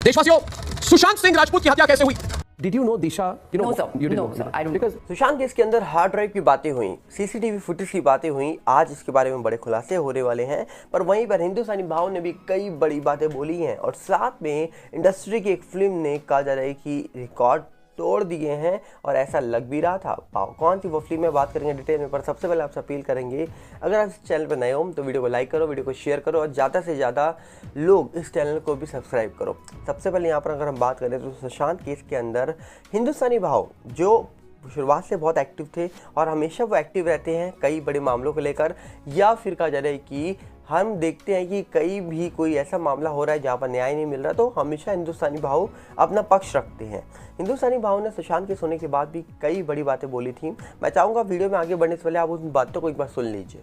देशवासियों, सुशांत सिंह राजपूत की हत्या कैसे हुई? Did you know Disha? You know, No, sir. You didn't No, know, sir. I don't know. Because Sushant case के अंदर हार्ड ड्राइव की बातें हुई, सीसीटीवी फुटेज की बातें हुई, आज इसके बारे में बड़े खुलासे होने वाले हैं। पर वहीं पर हिंदुस्तानी भाव ने भी कई बड़ी बातें बोली हैं और साथ में इंडस्ट्री की एक फिल्म ने कहा जा रहा है कि रिकॉर्ड तोड़ दिए हैं और ऐसा लग भी रहा था। कौन सी वो फिल्म में बात करेंगे डिटेल में, पर सबसे पहले आपसे अपील करेंगे, अगर आप इस चैनल पर नए हो तो वीडियो को लाइक करो, वीडियो को शेयर करो और ज़्यादा से ज़्यादा लोग इस चैनल को भी सब्सक्राइब करो। सबसे पहले यहाँ पर अगर हम बात करें तो सुशांत केस के अंदर हिंदुस्तानी भाव जो शुरुआत से बहुत एक्टिव थे और हमेशा वो एक्टिव रहते हैं कई बड़े मामलों को लेकर, या फिर कहा जा रहा है कि हम देखते हैं कि कई भी कोई ऐसा मामला हो रहा है जहाँ पर न्याय नहीं मिल रहा तो हमेशा हिंदुस्तानी भाव अपना पक्ष रखते हैं। हिंदुस्तानी भाव ने सुशांत के सोने के बाद भी कई बड़ी बातें बोली थी। मैं चाहूँगा वीडियो में आगे बढ़ने से पहले आप उन बातों को एक बार सुन लीजिए।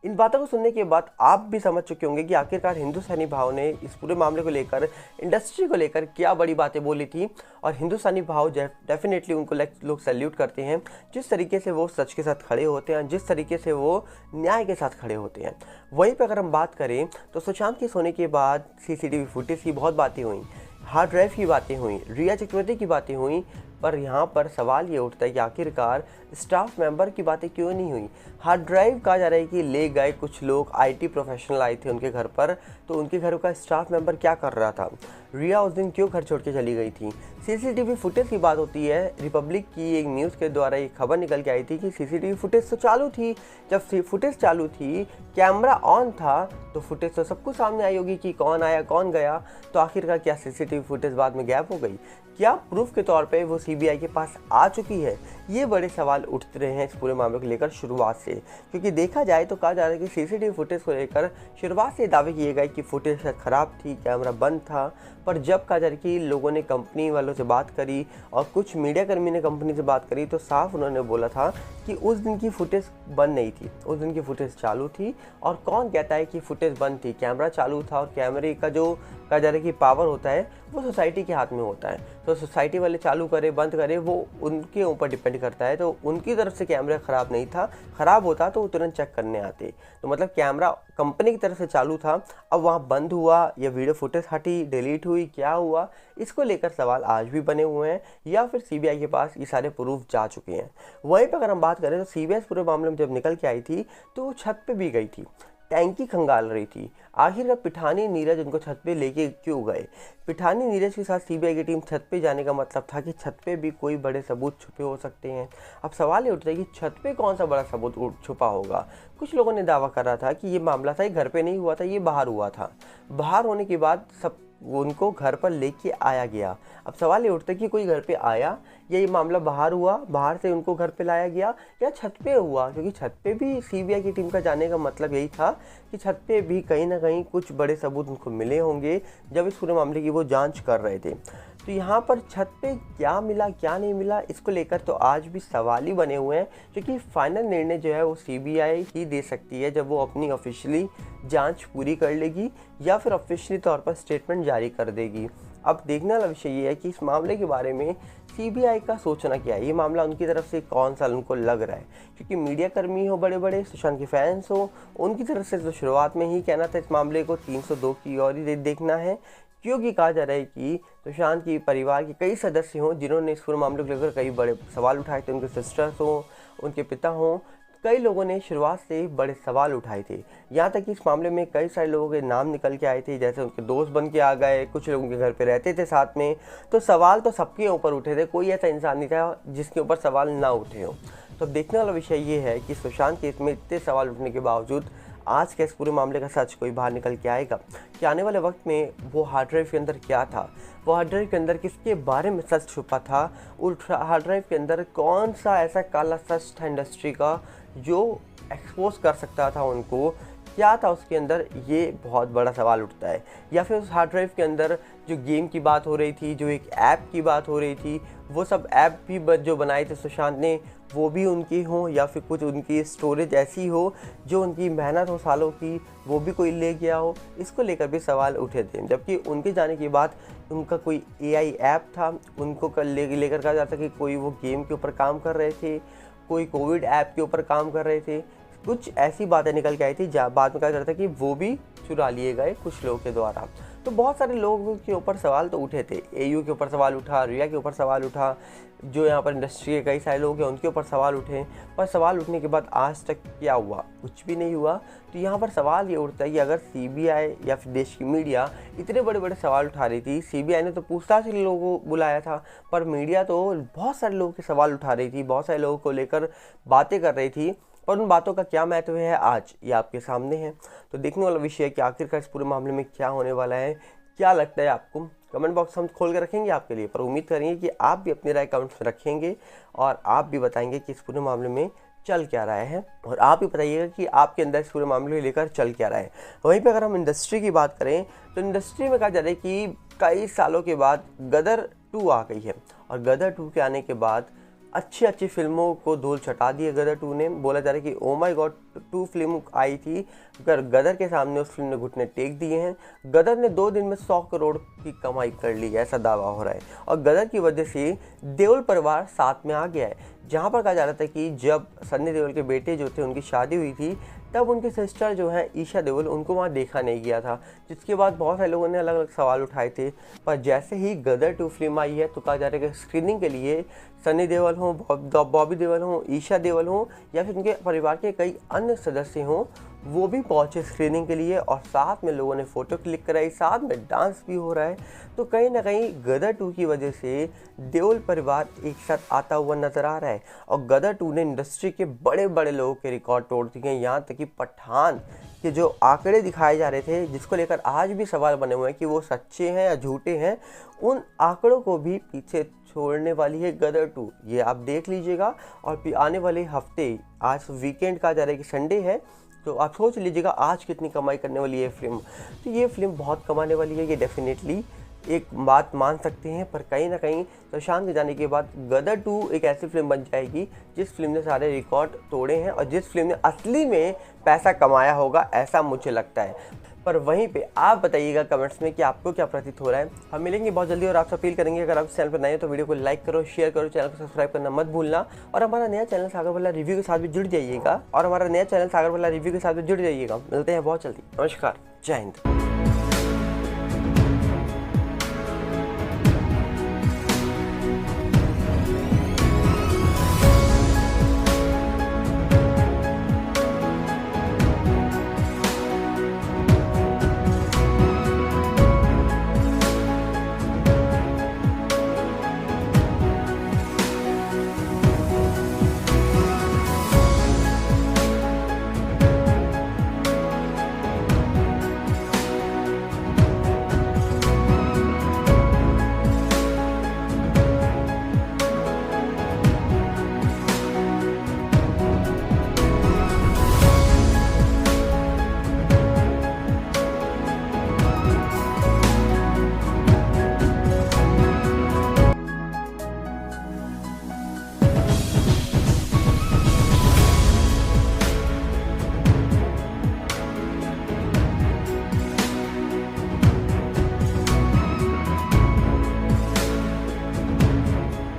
इन बातों को सुनने के बाद आप भी समझ चुके होंगे कि आखिरकार हिंदुस्तानी भाव ने इस पूरे मामले को लेकर, इंडस्ट्री को लेकर क्या बड़ी बातें बोली थी। और हिंदुस्तानी भाव डेफिनेटली उनको लोग सैल्यूट करते हैं, जिस तरीके से वो सच के साथ खड़े होते हैं, जिस तरीके से वो न्याय के साथ खड़े होते हैं। वहीं पर अगर हम बात करें तो सुशांत के सोने के बाद सीसीटीवी फुटेज की बहुत बातें हुई, हार्ड ड्राइव की बातें हुई, रिया चक्रवर्ती की बातें हुई, पर यहाँ पर सवाल ये उठता है कि आखिरकार स्टाफ मेंबर की बातें क्यों नहीं हुई। हार्ड ड्राइव कहा जा रहा है कि ले गए कुछ लोग, आईटी प्रोफेशनल आए थे उनके घर पर, तो उनके घर का स्टाफ मेंबर क्या कर रहा था, रिया उस दिन क्यों घर छोड़ के चली गई थी। सीसीटीवी फुटेज की बात होती है, रिपब्लिक की एक न्यूज़ के द्वारा एक खबर निकल के आई थी कि सीसीटीवी फुटेज तो चालू थी, जब फुटेज चालू थी, कैमरा ऑन था, तो फुटेज तो सबको सामने आई होगी कि कौन आया कौन गया। तो आखिरकार क्या सीसीटीवी फुटेज बाद में गैप हो गई, क्या प्रूफ के तौर पे वो सीबीआई के पास आ चुकी है? ये बड़े सवाल उठते रहे हैं इस पूरे मामले को लेकर शुरुआत से, क्योंकि देखा जाए तो कहा जा रहा है कि सीसीटीवी फुटेज को लेकर शुरुआत से दावे किए गए कि फुटेज ख़राब थी, कैमरा बंद था। पर जब कहा जा रहा है कि लोगों ने कंपनी वालों से बात करी और कुछ मीडिया कर्मी ने कंपनी से बात करी, तो साफ उन्होंने बोला था कि उस दिन की फुटेज बंद नहीं थी, उस दिन की फुटेज चालू थी। और कौन कहता है कि फुटेज बंद थी, कैमरा चालू था। और कैमरे का जो कहा जा रहा है कि पावर होता है वो सोसाइटी के हाथ में होता है, तो सोसाइटी वाले चालू करे बंद करे वो उनके ऊपर डिपेंड करता है। तो उनकी तरफ से कैमरा ख़राब नहीं था, ख़राब होता तो वो तुरंत चेक करने आते। तो मतलब कैमरा कंपनी की तरफ से चालू था, अब वहाँ बंद हुआ या वीडियो फुटेज हटी, डिलीट हुई, क्या हुआ, इसको लेकर सवाल आज भी बने हुए हैं, या फिर सीबीआई के पास ये सारे प्रूफ जा चुके हैं। वहीं पर अगर हम बात करें तो सीबीआई पूरे मामले में जब निकल के आई थी तो वो छत पे भी गई थी, टैंकी खंगाल रही थी। आखिर पिठानी नीरज उनको छत पे लेके क्यों गए? पिठानी नीरज के साथ सीबीआई की टीम छत पे जाने का मतलब था कि छत पे भी कोई बड़े सबूत छुपे हो सकते हैं। अब सवाल ये उठता है कि छत पे कौन सा बड़ा सबूत छुपा होगा। कुछ लोगों ने दावा कर रहा था कि ये मामला था, ये घर पे नहीं हुआ था, ये बाहर हुआ था। बाहर होने के बाद सब उनको घर पर लेके आया गया। अब सवाल ये उठता है कि कोई घर पे आया या ये मामला बाहर हुआ, बाहर से उनको घर पे लाया गया, या छत पे हुआ, क्योंकि छत पे भी सीबीआई की टीम का जाने का मतलब यही था कि छत पे भी कहीं ना कहीं कुछ बड़े सबूत उनको मिले होंगे जब इस पूरे मामले की वो जांच कर रहे थे। तो यहाँ पर छत पे क्या मिला क्या नहीं मिला, इसको लेकर तो आज भी सवाल ही बने हुए हैं, क्योंकि फाइनल निर्णय जो है वो सीबीआई ही दे सकती है जब वो अपनी ऑफिशियली जांच पूरी कर लेगी या फिर ऑफिशियली तौर पर स्टेटमेंट जारी कर देगी। अब देखने वाला विषय ये है कि इस मामले के बारे में सीबीआई का सोचना क्या है, ये मामला उनकी तरफ से कौन सा उनको लग रहा है। क्योंकि मीडिया कर्मी हो बड़े बड़े, सुशांत के फैंस हो, उनकी तरफ से तो शुरुआत में ही कहना था इस मामले को 302 की ओर ही देखना है, क्योंकि कहा जा रहा है कि सुशांत की परिवार के कई सदस्य हों जिन्होंने इस पूरे मामले को लेकर कई बड़े सवाल उठाए थे। उनके सिस्टर्स हों, उनके पिता हों, कई लोगों ने शुरुआत से बड़े सवाल उठाए थे। यहाँ तक कि इस मामले में कई सारे लोगों के नाम निकल के आए थे, जैसे उनके दोस्त बन के आ गए, कुछ लोगों के घर पे रहते थे साथ में। तो सवाल तो सबके ऊपर उठे थे, कोई ऐसा इंसान नहीं था जिसके ऊपर सवाल ना उठे हों। तो देखने वाला विषय ये है कि सुशांत केस में इतने सवाल उठने के बावजूद आज के इस पूरे मामले का सच कोई बाहर निकल के आएगा कि आने वाले वक्त में वो हार्ड ड्राइव के अंदर क्या था, वो हार्ड ड्राइव के अंदर किसके बारे में सच छुपा था, उस हार्ड ड्राइव के अंदर कौन सा ऐसा काला सच था इंडस्ट्री का जो एक्सपोज कर सकता था उनको, क्या था उसके अंदर, ये बहुत बड़ा सवाल उठता है। या फिर उस हार्ड ड्राइव के अंदर जो गेम की बात हो रही थी, जो एक ऐप की बात हो रही थी, वो सब ऐप भी जो बनाए थे सुशांत ने वो भी उनकी हो, या फिर कुछ उनकी स्टोरेज ऐसी हो जो उनकी मेहनत हो सालों की वो भी कोई ले गया हो, इसको लेकर भी सवाल उठे थे। जबकि उनके जाने के बाद उनका कोई एआई ऐप था, उनको लेकर कहा जाता कि कोई वो गेम के ऊपर काम कर रहे थे, कोई कोविड ऐप के ऊपर काम कर रहे थे। कुछ ऐसी बातें निकल के आई थी जहाँ बाद में कहा जा रहा था कि वो भी चुरा लिए गए कुछ लोगों के द्वारा। तो बहुत सारे लोगों के ऊपर सवाल तो उठे थे, एयू के ऊपर सवाल उठा, रिया के ऊपर सवाल उठा, जो यहाँ पर इंडस्ट्री के कई सारे लोग हैं उनके ऊपर सवाल उठे। पर सवाल उठने के बाद आज तक क्या हुआ? कुछ भी नहीं हुआ। तो यहाँ पर सवाल ये उठता है कि अगर सीबीआई या फिर देश की मीडिया इतने बड़े बड़े सवाल उठा रही थी, सीबीआई ने तो पूछताछ के लिए लोगों को बुलाया था, पर मीडिया तो बहुत सारे लोगों के सवाल उठा रही थी, बहुत सारे लोगों को लेकर बातें कर रही थी, पर उन बातों का क्या महत्व है आज ये आपके सामने है। तो देखने वाला विषय है कि आखिरकार इस पूरे मामले में क्या होने वाला है। क्या लगता है आपको? कमेंट बॉक्स हम खोल कर रखेंगे आपके लिए, पर उम्मीद करेंगे कि आप भी अपनी राय कमेंट्स में रखेंगे और आप भी बताएंगे कि इस पूरे मामले में चल क्या रहा है, और आप भी बताइएगा कि आपके अंदर इस पूरे मामले को लेकर चल क्या रहा है। वहीं पे अगर हम इंडस्ट्री की बात करें तो इंडस्ट्री में कहा जा रहा है कि कई सालों के बाद गदर 2 आ गई है, और गदर 2 के आने के बाद अच्छी अच्छी फिल्मों को धूल चटा दी है गदर 2 ने। बोला जा रहा है कि ओ माई गॉड 2 फिल्म आई थी, अगर गदर के सामने उस फिल्म ने घुटने टेक दिए हैं। गदर ने 2 दिन में 100 करोड़ की कमाई कर ली है, ऐसा दावा हो रहा है, और गदर की वजह से देओल परिवार साथ में आ गया है। जहाँ पर कहा जा रहा था कि जब सन्नी देओल के बेटे जो थे उनकी शादी हुई थी, तब उनके सिस्टर जो है ईशा देओल, उनको वहाँ देखा नहीं गया था, जिसके बाद बहुत सारे लोगों ने अलग अलग सवाल उठाए थे। पर जैसे ही गदर 2 फिल्म आई है तो कहा जा रहा है कि स्क्रीनिंग के लिए सन्नी देओल हों, बॉबी देओल हों, ईशा देओल हों, या फिर उनके परिवार के कई अन्य सदस्य हों, वो भी पहुंचे स्क्रीनिंग के लिए, और साथ में लोगों ने फ़ोटो क्लिक कराई, साथ में डांस भी हो रहा है। तो कहीं ना कहीं गदर 2 की वजह से देओल परिवार एक साथ आता हुआ नजर आ रहा है, और गदर 2 ने इंडस्ट्री के बड़े बड़े लोगों के रिकॉर्ड तोड़ दिए हैं। यहाँ तक कि पठान के जो आंकड़े दिखाए जा रहे थे, जिसको लेकर आज भी सवाल बने हुए हैं कि वो सच्चे हैं या झूठे हैं, उन आंकड़ों को भी पीछे छोड़ने वाली है गदर 2। ये आप देख लीजिएगा। और फिर आने वाले हफ्ते, आज वीकेंड का जा रहा है कि संडे है, तो आप सोच लीजिएगा आज कितनी कमाई करने वाली है फिल्म। तो ये फिल्म बहुत कमाने वाली है, ये डेफिनेटली एक बात मान सकते हैं। पर कहीं ना कहीं सुशांत के जाने के बाद गदर 2 एक ऐसी फिल्म बन जाएगी जिस फिल्म ने सारे रिकॉर्ड तोड़े हैं, और जिस फिल्म ने असली में पैसा कमाया होगा, ऐसा मुझे लगता है। पर वहीं पे आप बताइएगा कमेंट्स में कि आपको क्या प्रतीत हो रहा है। हम मिलेंगे बहुत जल्दी, और आपसे अपील करेंगे अगर आप इस चैनल पर नए हैं तो वीडियो को लाइक करो, शेयर करो, चैनल को सब्सक्राइब करना मत भूलना, और हमारा नया चैनल सागर भल्ला रिव्यू के साथ भी जुड़ जाइएगा। मिलते हैं बहुत जल्दी। नमस्कार, जय हिंद।